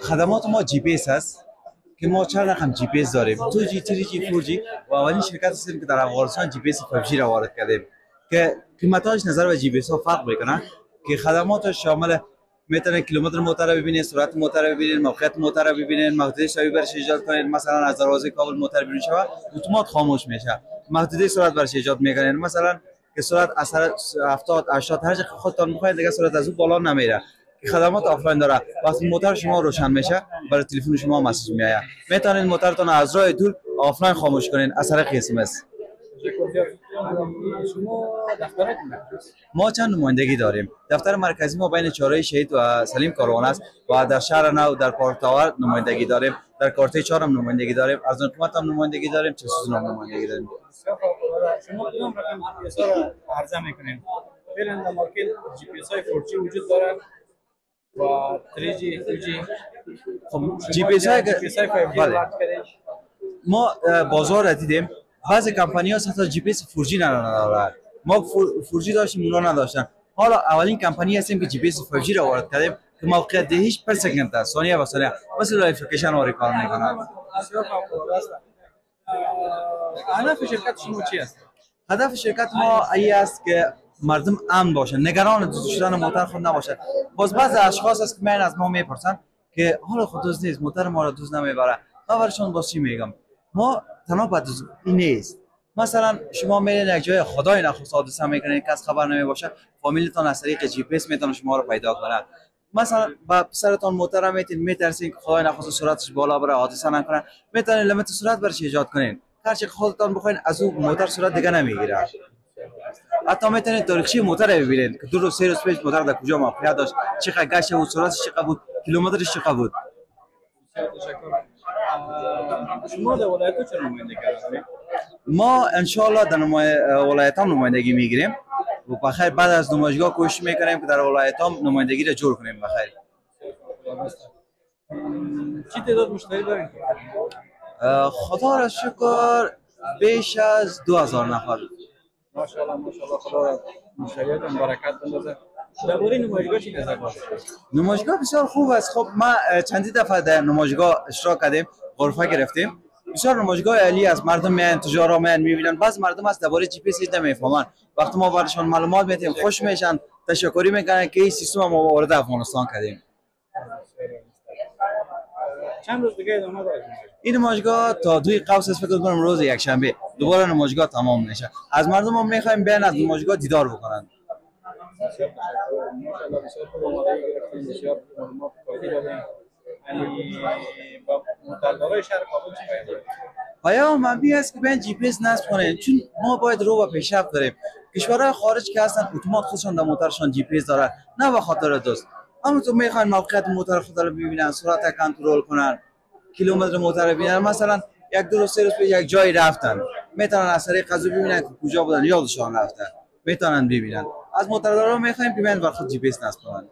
خدمات ما جی پی اس هست که ما چند رقم جی پی اس داریم، 2G 3G 4G و اولین شرکت هستیم که در افغانستان جی پی اس 5G را وارد کردیم که قیمتاش نظر به جی پی اس ها فرق میکنه که خدماتش شامل میتونه کیلومتر موتور رو ببینید، سرعت موتور رو ببینید، موقعیت موتور رو ببینید، محدوده شوی برش ایجاد کنید. مثلا از دروازه کابل موتور بیرون شود اتومات خاموش میشه، محدوده سرعت برش ایجاد میکنید. مثلا که سرعت اثر 70 80 هر چقدر خودتان میخواید دیگه سرعت از اون بالا نمیره. خدمات آفلاین داره، وقتی موتور شما روشن میشه برای تلفن شما مسیج میاد، میتونید موتورتون از راه دور آفلاین خاموش کنین از طریق اس ام اس. ما چند نمایندگی داریم. دفتر مرکزی ما بین چهارراه شهید و سلیم کاروان است و در شهر نو در پارک تاور نمایندگی داریم، در کارته 4 هم نمایندگی داریم، از حکومت هم نمایندگی داریم، چه سوزن هم نمایندگی داریم. شما کدام رقم جی پی اس ها را عرضه میکنید؟ فعلا در مارکت جی پی اس های 4G وجود دارد و 3G 2G. خب جی پی اس های 5G ما بازار را دیدیم، بعضی کمپانی ها حتی جی پی اس 4G ندارن. ما 4G داشتیم اونا نداشتن. حالا اولین کمپانی هستیم که جی پی اس 5G را وارد کردیم که موقعیت دهیش پر سکند است، ثانیه به ثانیه، مثل لایفیکیشن واری کار میکنه. هدف شرکت شما چی است؟ هدف شرکت ما ای است که مردم امن باشن، نگران دزد شدن موتور خود نباشن. باز بعضی اشخاص است که من از ما میپرسن که حالا خود دزد نیست، موتور ما را دزد نمیبره. ما برشون باز چی میگم؟ ما تنها به دزد این نیست. مثلا شما میرین یک جای خدای نخواست حادثه میکنین، کس خبر نمیباشه، فامیلتون از طریق جی پی اس میتونه شما رو پیدا کنه. مثلا با پسرتون موتور میتین، میترسین که خدای نخواست سرعتش بالا بره حادثه نکنه، میتونین لیمیت سرعت برش ایجاد کنین. هر چی خودتون بخواین از اون موتور سرعت دیگه نمیگیره. حتی میتونید تاریخچه موتور رو ببینید که 2 روز 3 روز پیش موتور در کجا موقعیت داشت، چقدر گشت بود، سرعتش چقدر بود، کیلومترش چقدر بود. شما در ولایت چه نمایندگی دارید؟ ما ان شاء الله در ولایت هم نمایندگی میگیریم و بخیر بعد از نمایشگاه کوشش میکنیم که در ولایت هم نمایندگی را جور کنیم بخیر. چی تعداد مشتری دارید؟ خدا را شکر بیش از 2000 نفر. ماشاءالله خدا مشتریاتون برکت بندازه. درباره نمایشگاه چی نظر دارید؟ نمایشگاه بسیار خوب است. خب ما چندی دفعه در نمایشگاه اشتراک کردیم، غرفه گرفتیم. بسیار نمایشگاه عالی است، مردم میان، تجارا میان میبینن. بعض مردم است درباره جی پی اس نمیفهمن، وقتی ما براشون معلومات میدیم خوش میشن، تشکری میکنن که این سیستم ما وارد افغانستان کردیم. چند روز دیگه ادامه داره این نمایشگاه تا 2 قوس است، فکر کنم روز یک شنبه دوباره نمایشگاه تمام میشه. از مردم هم میخوایم بیان از نمایشگاه دیدار بکنن. ماشاءالله بسیار خوب آماده گرفتیم، بسیار معلومات کافی دادیم. با متحدای شهر کابل چی پیام دارید؟ پیام منبی است که بیان جی پی اس نصب کنین، چون ما باید رو به پیشرفت داریم. کشورهای خارج که هستن اتومات خودشون در موتورشون جی پی اس دارن، نه به خاطر دوست. اما تو میخواین موقعیت موتور خود رو ببینن، سرعت کنترل کنن، کیلومتر موتور رو ببینن. مثلا 1 2 3 روز به یک جایی رفتن، میتونن از طریق قضا ببینن که کجا بودن، یادشون رفتن، میتونن ببینن. از موتوردارا میخوایم که بیان بر خود جی پی اس نصب کنن.